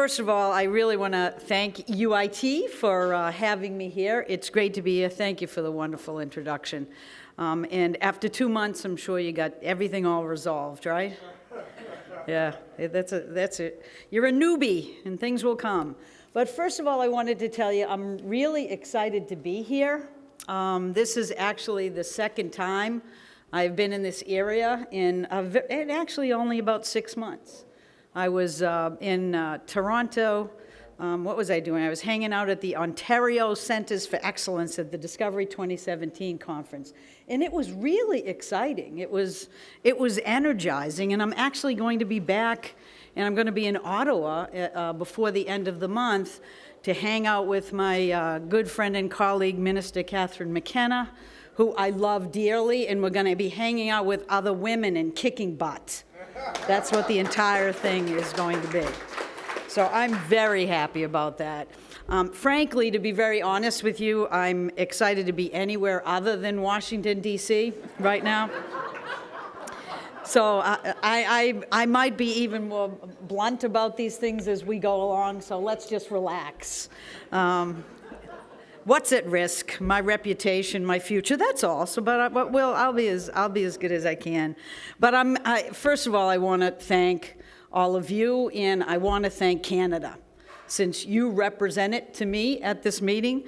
first of all, I really want to thank UIT for having me here. It's great to be here. Thank you for the wonderful introduction. And after 2 months, I'm sure you got everything all resolved, right? Yeah, that's it. You're a newbie, and things will come. But first of all, I wanted to tell you I'm really excited to be here. This is actually the second time I've been in this area in actually only about 6 months. I was in Toronto. What was I doing? I was hanging out at the Ontario Centers for Excellence at the Discovery 2017 conference. And it was really exciting. It was energizing. And I'm actually going to be back, and I'm going to be in Ottawa before the end of the month to hang out with my good friend and colleague, Minister Catherine McKenna, who I love dearly, and we're going to be hanging out with other women and kicking butt. That's what the entire thing is going to be. So I'm very happy about that. Frankly, to be very honest with you, I'm excited to be anywhere other than Washington, D.C. right now. So I might be even more blunt about these things as we go along, so let's just relax. What's at risk? My reputation, my future, that's all. So, I'll be as good as I can. But first of all, I want to thank all of you, and I want to thank Canada, since you represent it to me at this meeting,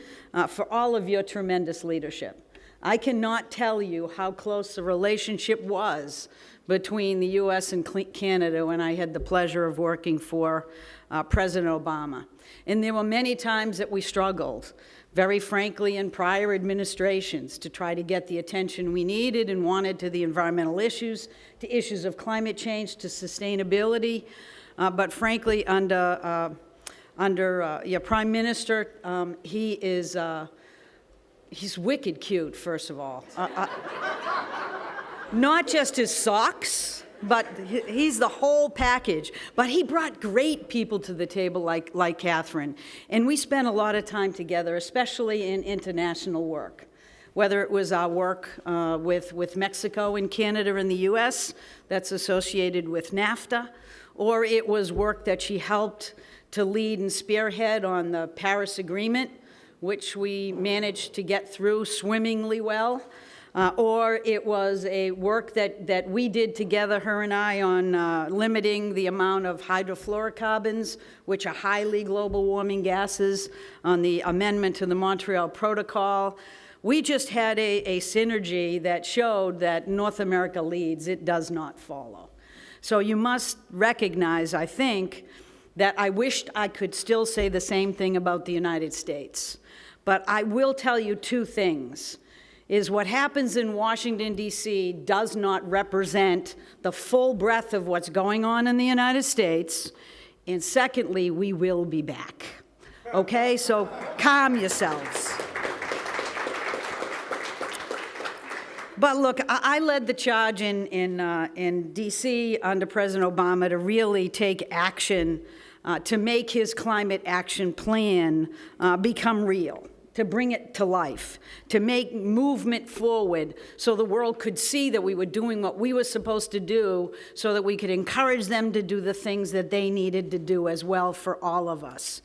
for all of your tremendous leadership. I cannot tell you how close the relationship was between the U.S. and Canada when I had the pleasure of working for President Obama. And there were many times that we struggled, very frankly, in prior administrations to try to get the attention we needed and wanted to the environmental issues, to issues of climate change, to sustainability. But frankly, under your Prime Minister, he's wicked cute, first of all. Not just his socks, but he's the whole package. But he brought great people to the table like Catherine. And we spent a lot of time together, especially in international work. Whether it was our work with Mexico and Canada and the US, that's associated with NAFTA, or it was work that she helped to lead and spearhead on the Paris Agreement, which we managed to get through swimmingly well. Or it was a work that we did together, her and I, on limiting the amount of hydrofluorocarbons, which are highly global warming gases, on the amendment to the Montreal Protocol. We just had a synergy that showed that North America leads, it does not follow. So you must recognize, I think, that I wished I could still say the same thing about the United States. But I will tell you two things. Is what happens in Washington, D.C. does not represent the full breadth of what's going on in the United States. And secondly, we will be back. Okay, so calm yourselves. But look, I led the charge in D.C. under President Obama to really take action to make his climate action plan become real, to bring it to life, to make movement forward so the world could see that we were doing what we were supposed to do so that we could encourage them to do the things that they needed to do as well for all of us.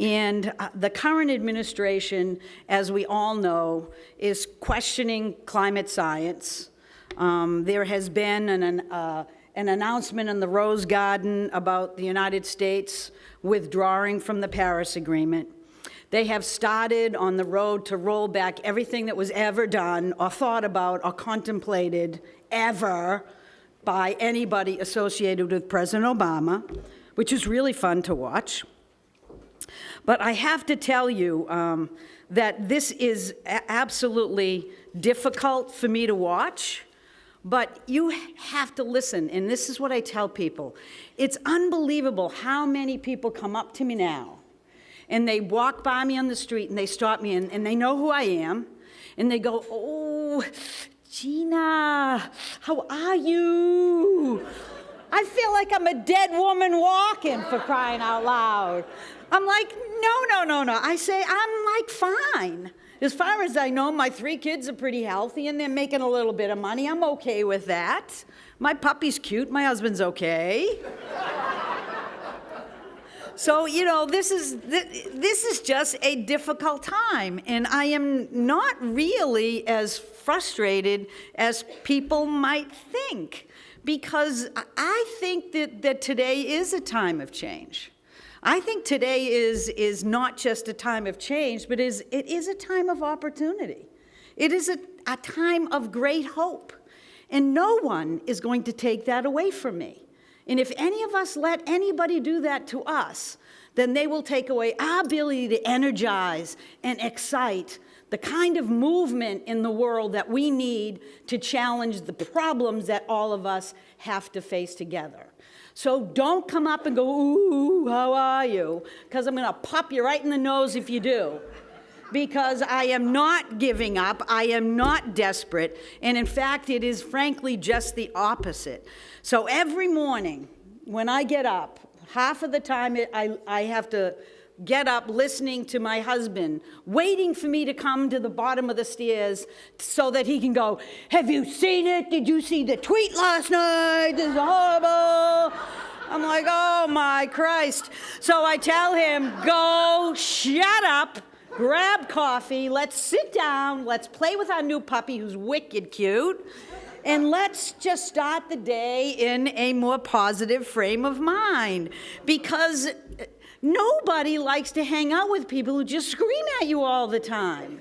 And the current administration, as we all know, is questioning climate science. There has been an announcement in the Rose Garden about the United States withdrawing from the Paris Agreement. They have started on the road to roll back everything that was ever done or thought about or contemplated ever by anybody associated with President Obama, which is really fun to watch. But I have to tell you that this is absolutely difficult for me to watch, but you have to listen, and this is what I tell people. It's unbelievable how many people come up to me now and they walk by me on the street and they stop me and they know who I am and they go, "Oh, Gina, how are you? I feel like I'm a dead woman walking, for crying out loud." I'm like, no. I say, I'm like fine. As far as I know, my 3 kids are pretty healthy and they're making a little bit of money. I'm okay with that. My puppy's cute, my husband's okay. So, you know, this is just a difficult time, and I am not really as frustrated as people might think, because I think that today is a time of change. I think today is not just a time of change, but it is a time of opportunity. It is a time of great hope, and no one is going to take that away from me. And if any of us let anybody do that to us, then they will take away our ability to energize and excite the kind of movement in the world that we need to challenge the problems that all of us have to face together. So don't come up and go, ooh, how are you? Because I'm going to pop you right in the nose if you do. Because I am not giving up, I am not desperate, and in fact, it is frankly just the opposite. So every morning when I get up, half of the time I have to get up listening to my husband, waiting for me to come to the bottom of the stairs so that he can go, have you seen it? Did you see the tweet last night? This is horrible. I'm like, oh my Christ. So I tell him, go shut up. Grab coffee, let's sit down, let's play with our new puppy who's wicked cute, and let's just start the day in a more positive frame of mind. Because nobody likes to hang out with people who just scream at you all the time.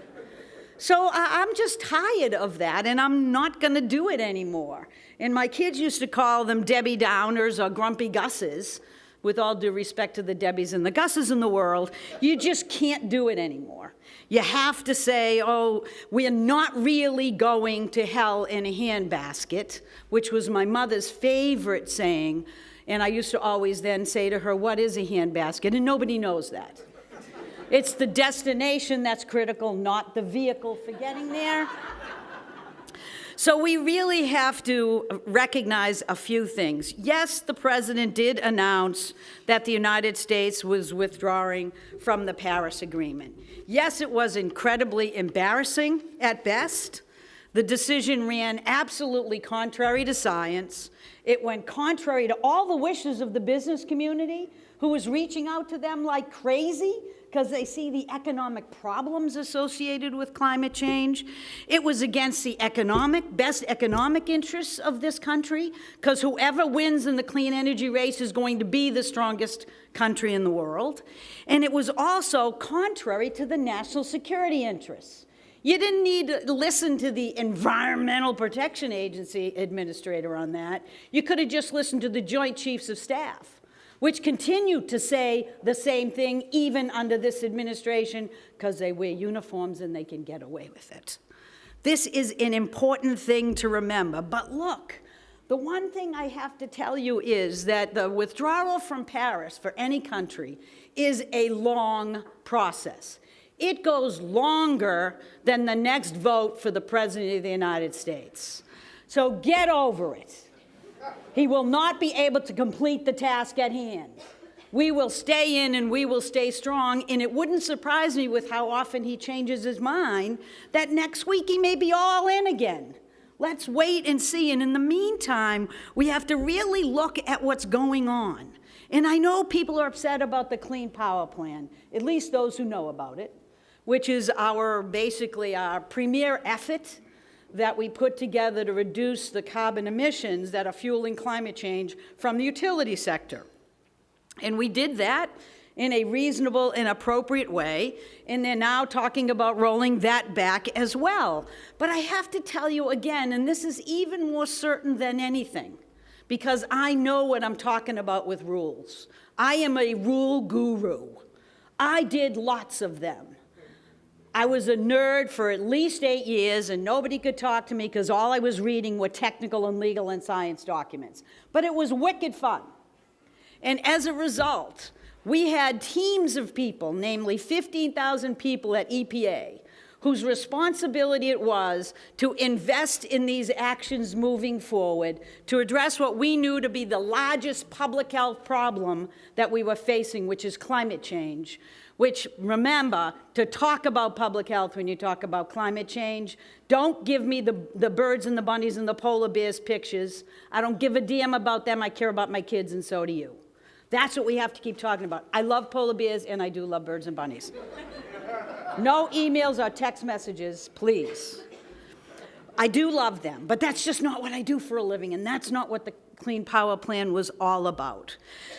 So I'm just tired of that, and I'm not going to do it anymore. And my kids used to call them Debbie Downers or Grumpy Gusses. With all due respect to the Debbies and the Gusses in the world, you just can't do it anymore. You have to say, oh, we're not really going to hell in a handbasket, which was my mother's favorite saying. And I used to always then say to her, what is a handbasket? And nobody knows that. It's the destination that's critical, not the vehicle for getting there. So we really have to recognize a few things. Yes, the president did announce that the United States was withdrawing from the Paris Agreement. Yes, it was incredibly embarrassing at best. The decision ran absolutely contrary to science. It went contrary to all the wishes of the business community, who was reaching out to them like crazy because they see the economic problems associated with climate change. It was against the best economic interests of this country, because whoever wins in the clean energy race is going to be the strongest country in the world. And it was also contrary to the national security interests. You didn't need to listen to the Environmental Protection Agency administrator on that. You could have just listened to the Joint Chiefs of Staff, which continue to say the same thing even under this administration, because they wear uniforms and they can get away with it. This is an important thing to remember. But look, the one thing I have to tell you is that the withdrawal from Paris for any country is a long process. It goes longer than the next vote for the President of the United States. So get over it. He will not be able to complete the task at hand. We will stay in and we will stay strong, and it wouldn't surprise me with how often he changes his mind that next week he may be all in again. Let's wait and see, and in the meantime, we have to really look at what's going on. And I know people are upset about the Clean Power Plan, at least those who know about it, which is basically our premier effort that we put together to reduce the carbon emissions that are fueling climate change from the utility sector. And we did that in a reasonable and appropriate way, and they're now talking about rolling that back as well. But I have to tell you again, and this is even more certain than anything, because I know what I'm talking about with rules. I am a rule guru. I did lots of them. I was a nerd for at least 8 years, and nobody could talk to me because all I was reading were technical and legal and science documents. But it was wicked fun. And as a result, we had teams of people, namely 15,000 people at EPA, whose responsibility it was to invest in these actions moving forward to address what we knew to be the largest public health problem that we were facing, which is climate change. Which, remember, to talk about public health when you talk about climate change, don't give me the birds and the bunnies and the polar bears pictures. I don't give a damn about them. I care about my kids, and so do you. That's what we have to keep talking about. I love polar bears, and I do love birds and bunnies. No emails or text messages, please. I do love them, but that's just not what I do for a living, and that's not what the Clean Power Plan was all about.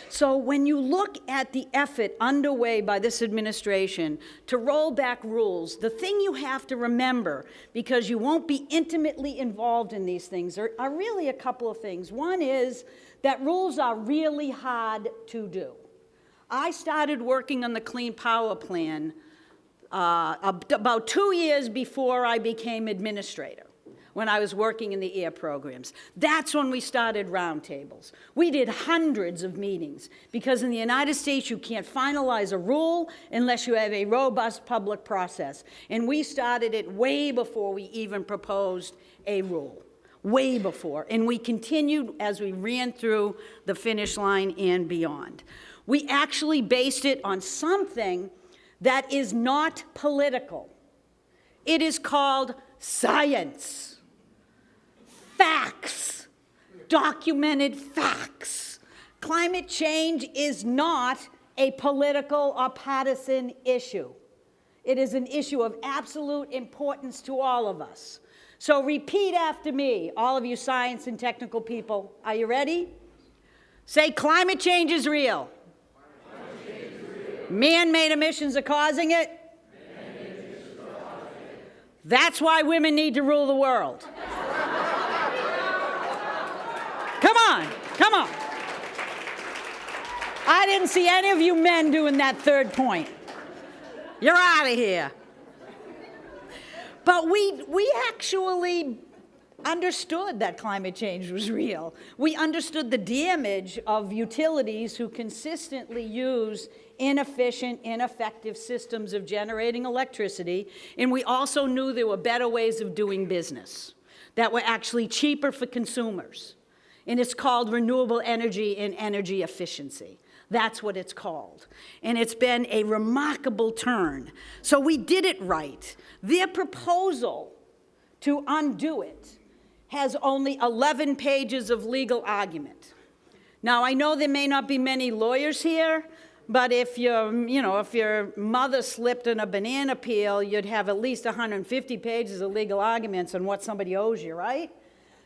So when you look at the effort underway by this administration to roll back rules, the thing you have to remember, because you won't be intimately involved in these things, are really a couple of things. One is that rules are really hard to do. I started working on the Clean Power Plan about 2 years before I became administrator, when I was working in the air programs. That's when we started roundtables. We did hundreds of meetings, because in the United States you can't finalize a rule unless you have a robust public process. And we started it way before we even proposed a rule, way before. And we continued as we ran through the finish line and beyond. We actually based it on something that is not political. It is called science. Facts, documented facts. Climate change is not a political or partisan issue. It is an issue of absolute importance to all of us. So repeat after me, all of you science and technical people. Are you ready? Say, climate change is real. Man-made emissions are causing it. That's why women need to rule the world. Come on, come on. I didn't see any of you men doing that third point. You're out of here. But we actually understood that climate change was real. We understood the damage of utilities who consistently use inefficient, ineffective systems of generating electricity, and we also knew there were better ways of doing business that were actually cheaper for consumers. And it's called renewable energy and energy efficiency. That's what it's called. And it's been a remarkable turn. So we did it right. Their proposal to undo it has only 11 pages of legal argument. Now, I know there may not be many lawyers here, but if your mother slipped in a banana peel, you'd have at least 150 pages of legal arguments on what somebody owes you, right?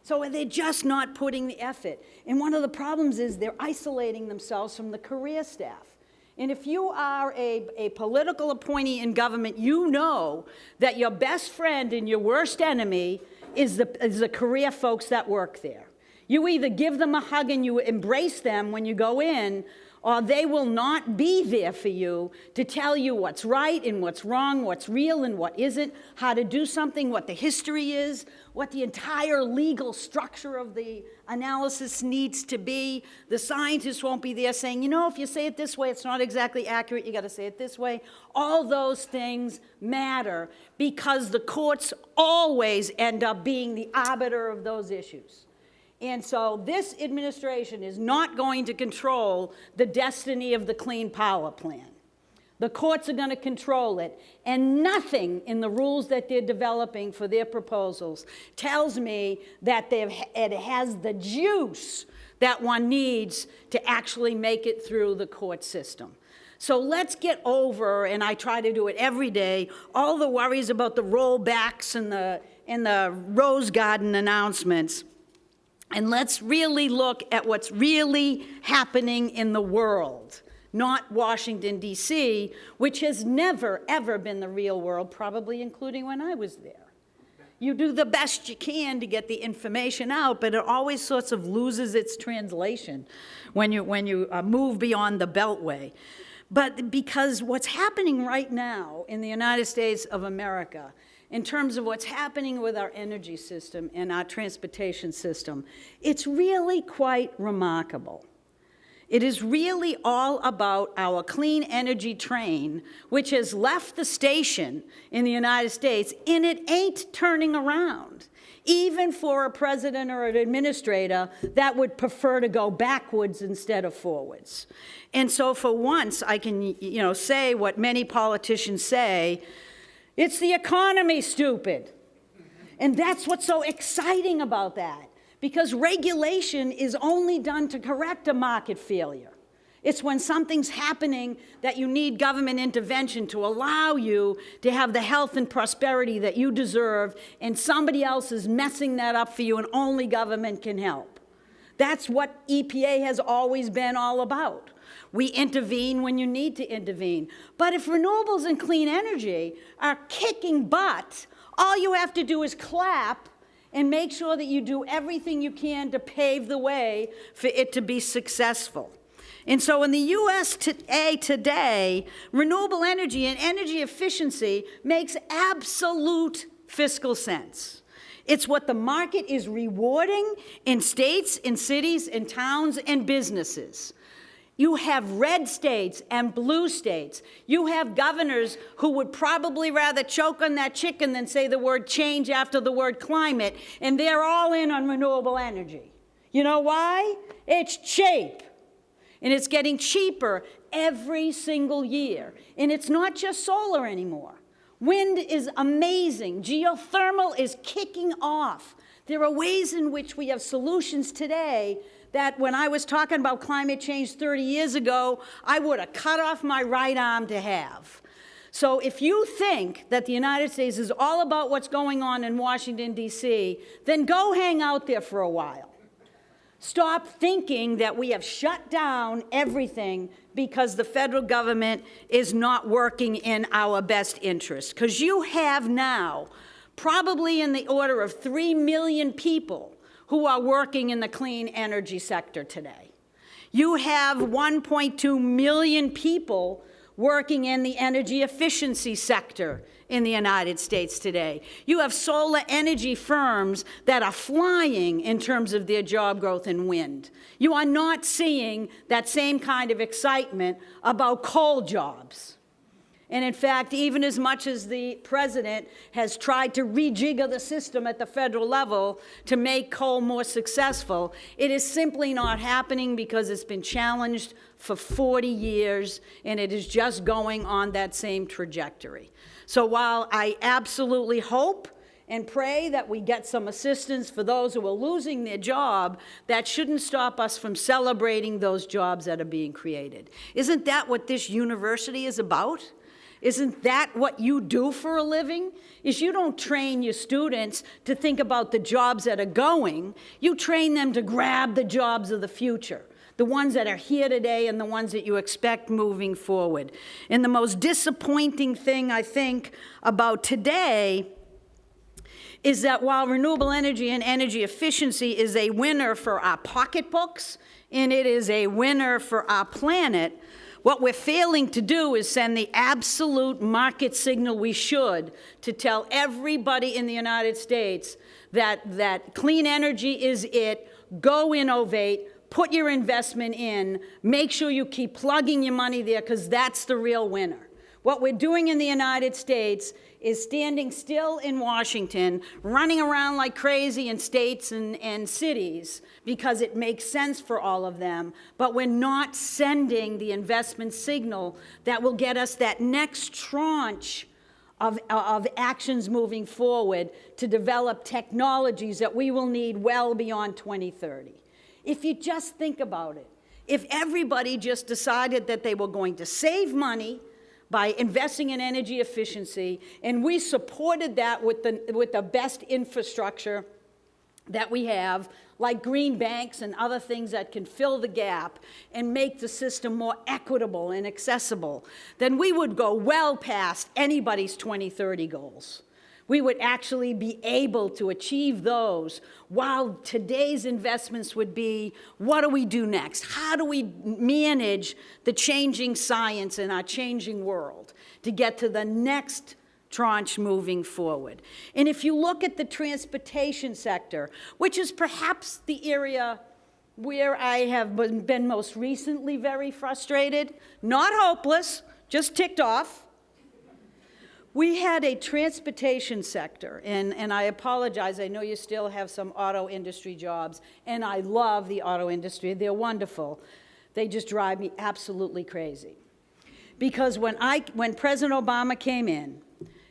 So they're just not putting the effort. And one of the problems is they're isolating themselves from the career staff. And if you are a political appointee in government, you know that your best friend and your worst enemy is the career folks that work there. You either give them a hug and you embrace them when you go in, or they will not be there for you to tell you what's right and what's wrong, what's real and what isn't, how to do something, what the history is, what the entire legal structure of the analysis needs to be. The scientists won't be there saying, you know, if you say it this way, it's not exactly accurate, you gotta say it this way. All those things matter because the courts always end up being the arbiter of those issues. And so this administration is not going to control the destiny of the Clean Power Plan. The courts are going to control it, and nothing in the rules that they're developing for their proposals tells me that it has the juice that one needs to actually make it through the court system. So let's get over, and I try to do it every day, all the worries about the rollbacks and the Rose Garden announcements. And let's really look at what's really happening in the world, not Washington, D.C., which has never, ever been the real world, probably including when I was there. You do the best you can to get the information out, but it always sort of loses its translation when you move beyond the Beltway. But because what's happening right now in the United States of America, in terms of what's happening with our energy system and our transportation system, it's really quite remarkable. It is really all about our clean energy train, which has left the station in the United States, and it ain't turning around, even for a president or an administrator that would prefer to go backwards instead of forwards. And so for once, I can say what many politicians say, it's the economy, stupid. And that's what's so exciting about that, because regulation is only done to correct a market failure. It's when something's happening that you need government intervention to allow you to have the health and prosperity that you deserve, and somebody else is messing that up for you, and only government can help. That's what EPA has always been all about. We intervene when you need to intervene. But if renewables and clean energy are kicking butt, all you have to do is clap and make sure that you do everything you can to pave the way for it to be successful. And so in the US today, renewable energy and energy efficiency makes absolute fiscal sense. It's what the market is rewarding in states, in cities, in towns, and businesses. You have red states and blue states. You have governors who would probably rather choke on that chicken than say the word change after the word climate, and they're all in on renewable energy. You know why? It's cheap. And it's getting cheaper every single year. And it's not just solar anymore. Wind is amazing. Geothermal is kicking off. There are ways in which we have solutions today that when I was talking about climate change 30 years ago, I would have cut off my right arm to have. So if you think that the United States is all about what's going on in Washington, D.C., then go hang out there for a while. Stop thinking that we have shut down everything because the federal government is not working in our best interest. Because you have now probably in the order of 3 million people who are working in the clean energy sector today. You have 1.2 million people working in the energy efficiency sector in the United States today. You have solar energy firms that are flying in terms of their job growth in wind. You are not seeing that same kind of excitement about coal jobs. And in fact, even as much as the president has tried to rejigger the system at the federal level to make coal more successful, it is simply not happening because it's been challenged for 40 years, and it is just going on that same trajectory. So while I absolutely hope and pray that we get some assistance for those who are losing their job, that shouldn't stop us from celebrating those jobs that are being created. Isn't that what this university is about? Isn't that what you do for a living? Is you don't train your students to think about the jobs that are going, you train them to grab the jobs of the future. The ones that are here today and the ones that you expect moving forward. And the most disappointing thing, I think, about today is that while renewable energy and energy efficiency is a winner for our pocketbooks and it is a winner for our planet, what we're failing to do is send the absolute market signal we should to tell everybody in the United States that clean energy is it, go innovate, put your investment in, make sure you keep plugging your money there because that's the real winner. What we're doing in the United States is standing still in Washington, running around like crazy in states and cities because it makes sense for all of them, but we're not sending the investment signal that will get us that next tranche of actions moving forward to develop technologies that we will need well beyond 2030. If you just think about it, if everybody just decided that they were going to save money by investing in energy efficiency, and we supported that with the best infrastructure that we have, like green banks and other things that can fill the gap and make the system more equitable and accessible, then we would go well past anybody's 2030 goals. We would actually be able to achieve those while today's investments would be, what do we do next? How do we manage the changing science in our changing world to get to the next tranche moving forward? And if you look at the transportation sector, which is perhaps the area where I have been most recently very frustrated, not hopeless, just ticked off. We had a transportation sector, and I apologize, I know you still have some auto industry jobs, and I love the auto industry, they're wonderful. They just drive me absolutely crazy. Because when President Obama came in,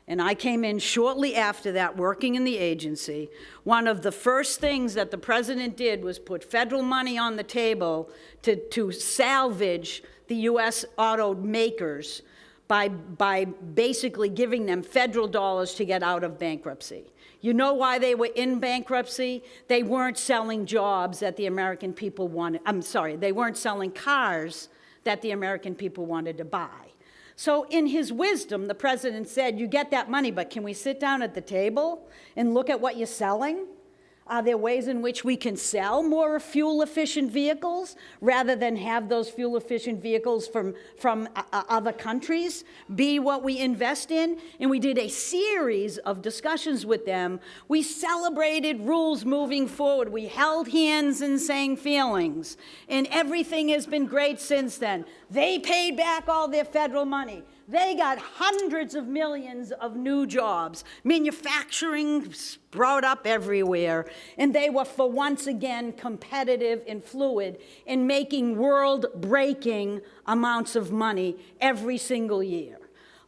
and I came in shortly after that working in the agency, one of the first things that the president did was put federal money on the table to salvage the U.S. automakers by basically giving them federal dollars to get out of bankruptcy. You know why they were in bankruptcy? They weren't selling jobs that the American people wanted. They weren't selling cars that the American people wanted to buy. So in his wisdom, the president said, you get that money, but can we sit down at the table and look at what you're selling? Are there ways in which we can sell more fuel-efficient vehicles rather than have those fuel-efficient vehicles from other countries be what we invest in? And we did a series of discussions with them. We celebrated rules moving forward. We held hands and sang feelings. And everything has been great since then. They paid back all their federal money. They got hundreds of millions of new jobs. Manufacturing sprouted up everywhere. And they were, for once again, competitive and fluid in making world-breaking amounts of money every single year.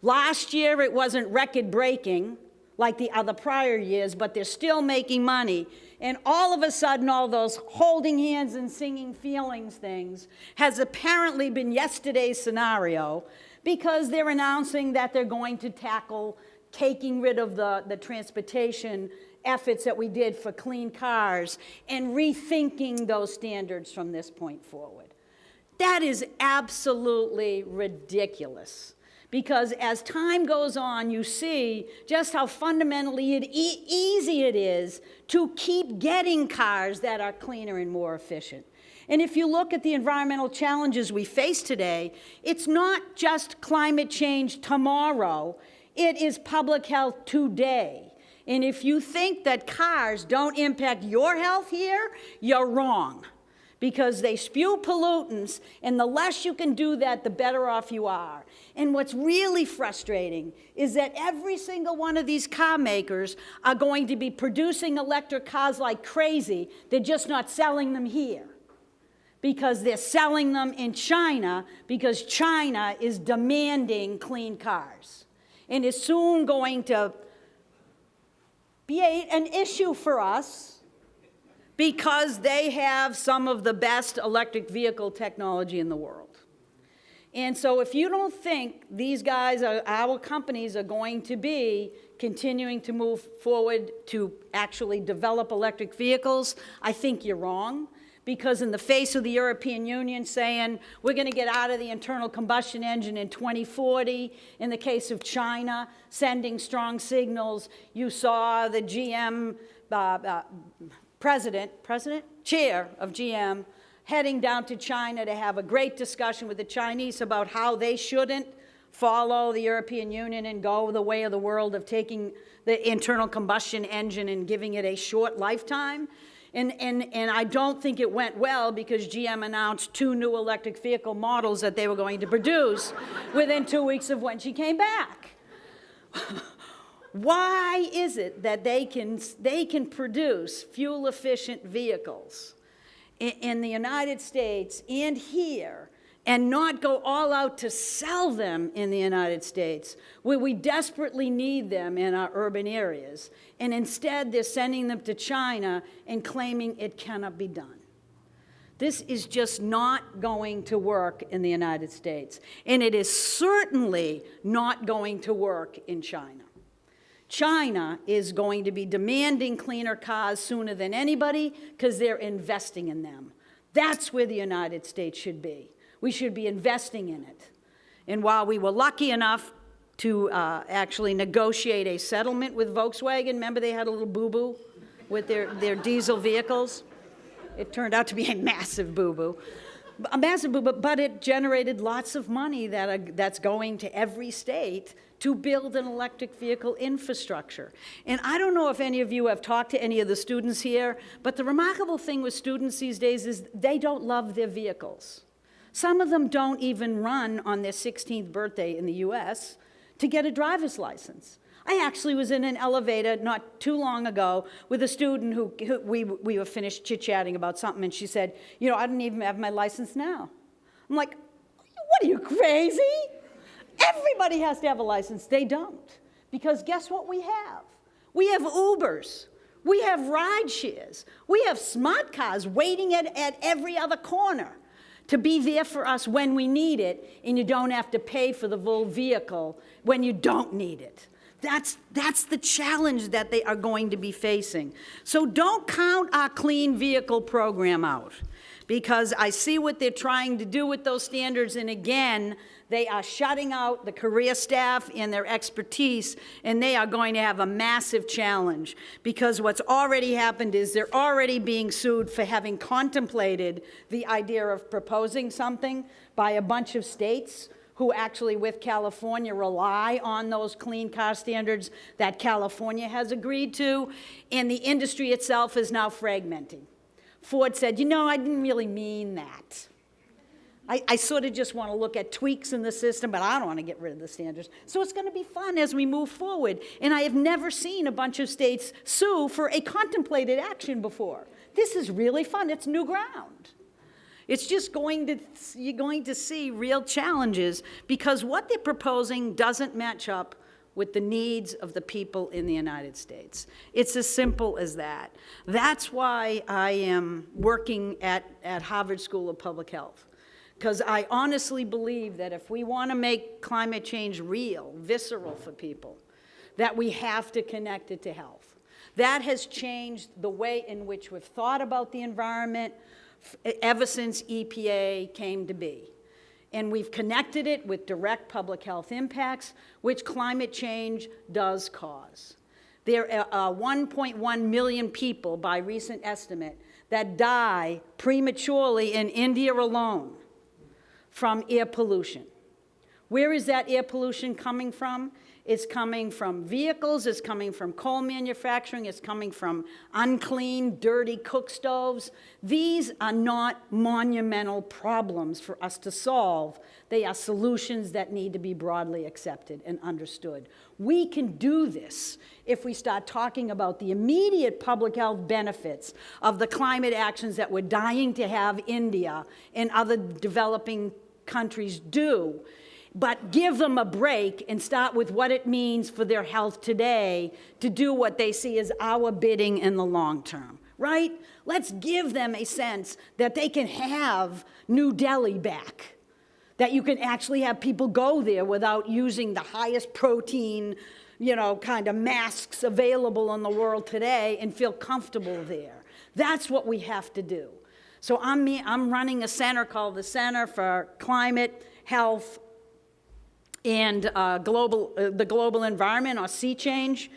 Last year, it wasn't record-breaking like the other prior years, but they're still making money. And all of a sudden, all those holding hands and singing feelings things has apparently been yesterday's scenario, because they're announcing that they're going to tackle taking rid of the transportation efforts that we did for clean cars and rethinking those standards from this point forward. That is absolutely ridiculous, because as time goes on, you see just how fundamentally easy it is to keep getting cars that are cleaner and more efficient. And if you look at the environmental challenges we face today, it's not just climate change tomorrow, it is public health today. And if you think that cars don't impact your health here, you're wrong. Because they spew pollutants, and the less you can do that, the better off you are. And what's really frustrating is that every single one of these car makers are going to be producing electric cars like crazy. They're just not selling them here, because they're selling them in China, because China is demanding clean cars. And is soon going to be an issue for us, because they have some of the best electric vehicle technology in the world. And so if you don't think these guys, our companies, are going to be continuing to move forward to actually develop electric vehicles, I think you're wrong. Because in the face of the European Union saying we're going to get out of the internal combustion engine in 2040, in the case of China sending strong signals, you saw the GM chair of GM heading down to China to have a great discussion with the Chinese about how they shouldn't follow the European Union and go the way of the world of taking the internal combustion engine and giving it a short lifetime. And I don't think it went well, because GM announced 2 new electric vehicle models that they were going to produce within 2 weeks of when she came back. Why is it that they can produce fuel-efficient vehicles in the United States and here, and not go all out to sell them in the United States, where we desperately need them in our urban areas, and instead they're sending them to China and claiming it cannot be done? This is just not going to work in the United States, and it is certainly not going to work in China. China is going to be demanding cleaner cars sooner than anybody, because they're investing in them. That's where the United States should be. We should be investing in it. And while we were lucky enough to actually negotiate a settlement with Volkswagen, remember they had a little boo-boo with their diesel vehicles? It turned out to be a massive boo-boo. But it generated lots of money that's going to every state to build an electric vehicle infrastructure. And I don't know if any of you have talked to any of the students here, but the remarkable thing with students these days is they don't love their vehicles. Some of them don't even run on their 16th birthday in the US to get a driver's license. I actually was in an elevator not too long ago with a student who we were finished chit-chatting about something, and she said, you know, I don't even have my license now. I'm like, what are you, crazy? Everybody has to have a license. They don't. Because guess what we have? We have Ubers. We have ride shares. We have smart cars waiting at every other corner to be there for us when we need it, and you don't have to pay for the full vehicle when you don't need it. That's the challenge that they are going to be facing. So don't count our clean vehicle program out, because I see what they're trying to do with those standards, and again, they are shutting out the career staff and their expertise, and they are going to have a massive challenge, because what's already happened is they're already being sued for having contemplated the idea of proposing something by a bunch of states who actually, with California, rely on those clean car standards that California has agreed to, and the industry itself is now fragmenting. Ford said, I didn't really mean that. I sort of just want to look at tweaks in the system, but I don't want to get rid of the standards. So it's going to be fun as we move forward. And I have never seen a bunch of states sue for a contemplated action before. This is really fun. It's new ground. It's just you're going to see real challenges, because what they're proposing doesn't match up with the needs of the people in the United States. It's as simple as that. That's why I am working at Harvard School of Public Health, because I honestly believe that if we want to make climate change real, visceral for people, that we have to connect it to health. That has changed the way in which we've thought about the environment ever since EPA came to be. And we've connected it with direct public health impacts, which climate change does cause. There are 1.1 million people, by recent estimate, that die prematurely in India alone from air pollution. Where is that air pollution coming from? It's coming from vehicles, it's coming from coal manufacturing, it's coming from unclean, dirty cook stoves. These are not monumental problems for us to solve. They are solutions that need to be broadly accepted and understood. We can do this if we start talking about the immediate public health benefits of the climate actions that we're dying to have India and other developing countries do, but give them a break and start with what it means for their health today to do what they see as our bidding in the long term, right? Let's give them a sense that they can have New Delhi back, that you can actually have people go there without using the highest protein, kind of masks available in the world today and feel comfortable there. That's what we have to do. So I'm running a center called the Center for Climate, Health, and the Global Environment, or Sea Change.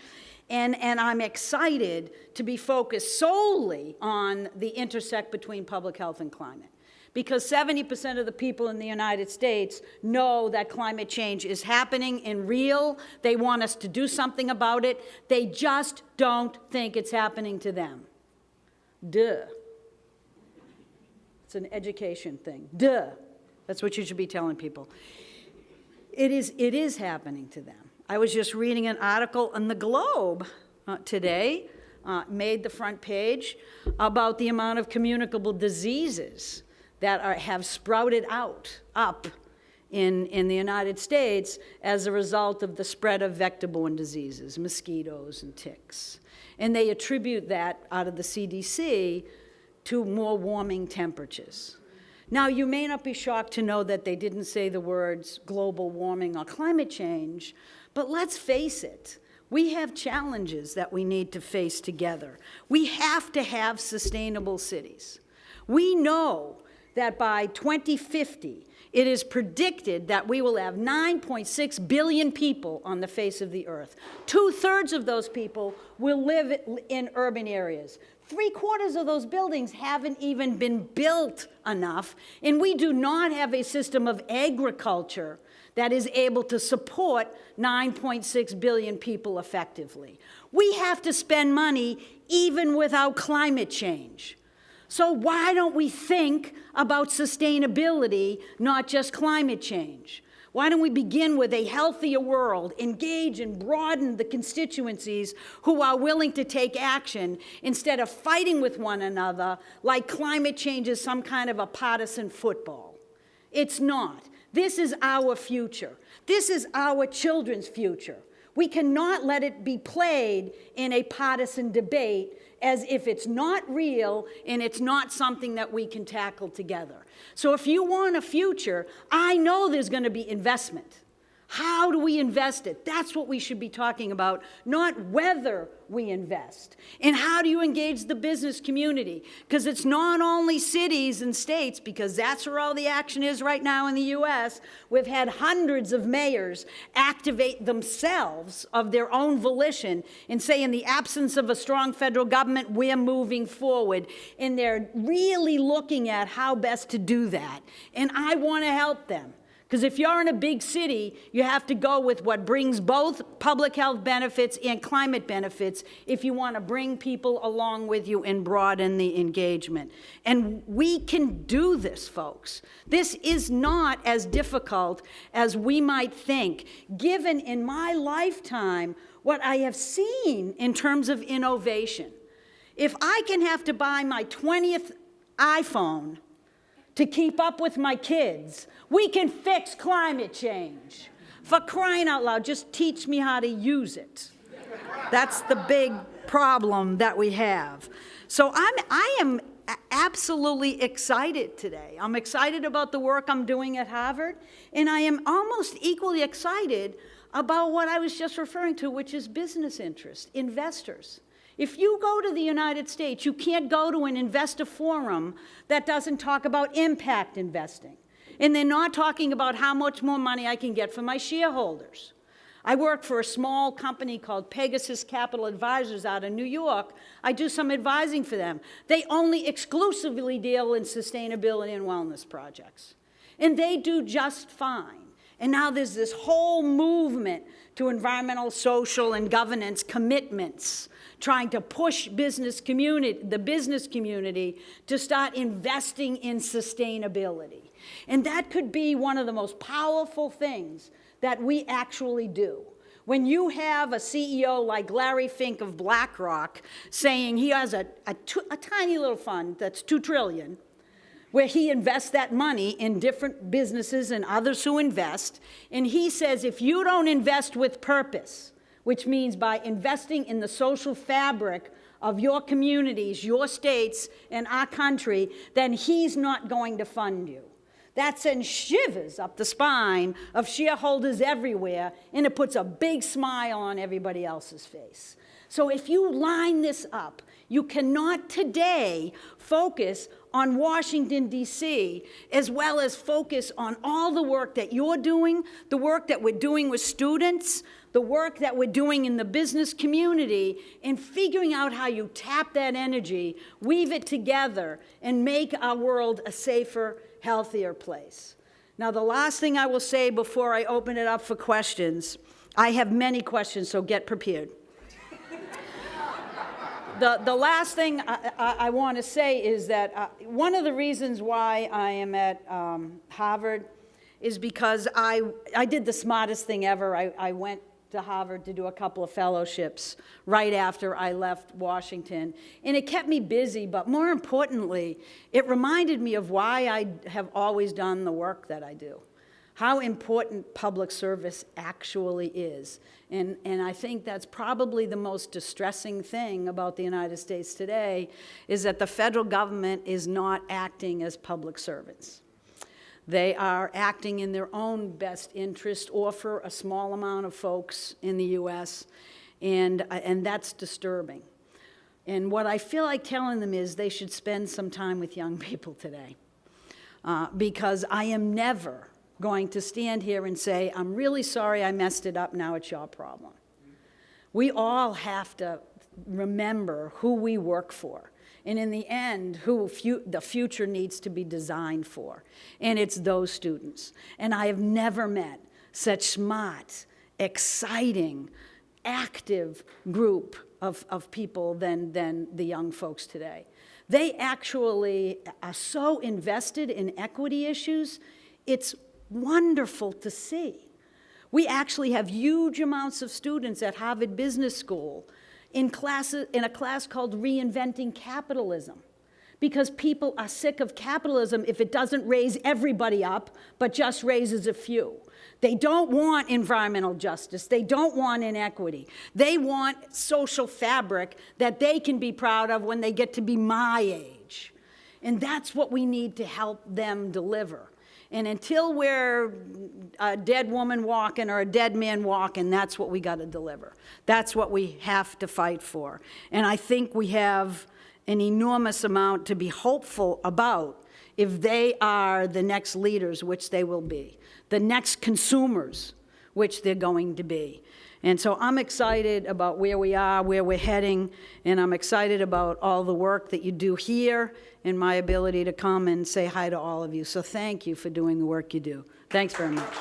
And I'm excited to be focused solely on the intersect between public health and climate. Because 70% of the people in the United States know that climate change is happening and real. They want us to do something about it. They just don't think it's happening to them. Duh. It's an education thing. Duh. That's what you should be telling people. It is happening to them. I was just reading an article in the Globe today, made the front page, about the amount of communicable diseases that have sprouted up in the United States as a result of the spread of vector-borne diseases, mosquitoes and ticks. And they attribute that, out of the CDC, to more warming temperatures. Now, you may not be shocked to know that they didn't say the words global warming or climate change, but let's face it, we have challenges that we need to face together. We have to have sustainable cities. We know that by 2050, it is predicted that we will have 9.6 billion people on the face of the earth. 2/3 of those people will live in urban areas. 3/4 of those buildings haven't even been built enough, and we do not have a system of agriculture that is able to support 9.6 billion people effectively. We have to spend money even without climate change. So why don't we think about sustainability, not just climate change? Why don't we begin with a healthier world, engage and broaden the constituencies who are willing to take action instead of fighting with one another like climate change is some kind of a partisan football? It's not. This is our future. This is our children's future. We cannot let it be played in a partisan debate as if it's not real and it's not something that we can tackle together. So if you want a future, I know there's going to be investment. How do we invest it? That's what we should be talking about, not whether we invest. And how do you engage the business community? Because it's not only cities and states, because that's where all the action is right now in the US. We've had hundreds of mayors activate themselves of their own volition and say, in the absence of a strong federal government, we're moving forward. And they're really looking at how best to do that. And I want to help them. Because if you're in a big city, you have to go with what brings both public health benefits and climate benefits if you want to bring people along with you and broaden the engagement. And we can do this, folks. This is not as difficult as we might think, given in my lifetime what I have seen in terms of innovation. If I can have to buy my 20th iPhone to keep up with my kids, we can fix climate change. For crying out loud, just teach me how to use it. That's the big problem that we have. So I am absolutely excited today. I'm excited about the work I'm doing at Harvard, and I am almost equally excited about what I was just referring to, which is business interest, investors. If you go to the United States, you can't go to an investor forum that doesn't talk about impact investing. And they're not talking about how much more money I can get for my shareholders. I work for a small company called Pegasus Capital Advisors out of New York. I do some advising for them. They only exclusively deal in sustainability and wellness projects. And they do just fine. And now there's this whole movement to environmental, social, and governance commitments, trying to push the business community to start investing in sustainability. And that could be one of the most powerful things that we actually do. When you have a CEO like Larry Fink of BlackRock saying he has a tiny little fund that's $2 trillion, where he invests that money in different businesses and others who invest, and he says if you don't invest with purpose, which means by investing in the social fabric of your communities, your states, and our country, then he's not going to fund you. That sends shivers up the spine of shareholders everywhere, and it puts a big smile on everybody else's face. So if you line this up, you cannot today focus on Washington, D.C., as well as focus on all the work that you're doing, the work that we're doing with students, the work that we're doing in the business community, and figuring out how you tap that energy, weave it together, and make our world a safer, healthier place. Now, the last thing I will say before I open it up for questions, I have many questions, so get prepared. The last thing I want to say is that one of the reasons why I am at Harvard is because I did the smartest thing ever. I went to Harvard to do a couple of fellowships right after I left Washington. And it kept me busy, but more importantly, it reminded me of why I have always done the work that I do, how important public service actually is. And I think that's probably the most distressing thing about the United States today, is that the federal government is not acting as public servants. They are acting in their own best interest or for a small amount of folks in the US, and that's disturbing. And what I feel like telling them is they should spend some time with young people today, because I am never going to stand here and say, I'm really sorry I messed it up, now it's your problem. We all have to remember who we work for. And in the end, who the future needs to be designed for. And it's those students. And I have never met such smart, exciting, active group of people than the young folks today. They actually are so invested in equity issues, it's wonderful to see. We actually have huge amounts of students at Harvard Business School in a class called Reinventing Capitalism, because people are sick of capitalism if it doesn't raise everybody up, but just raises a few. They don't want environmental justice. They don't want inequity. They want social fabric that they can be proud of when they get to be my age. And that's what we need to help them deliver. And until we're a dead woman walking or a dead man walking, that's what we got to deliver. That's what we have to fight for. And I think we have an enormous amount to be hopeful about if they are the next leaders, which they will be, the next consumers, which they're going to be. And so I'm excited about where we are, where we're heading, and I'm excited about all the work that you do here and my ability to come and say hi to all of you. So thank you for doing the work you do. Thanks very much.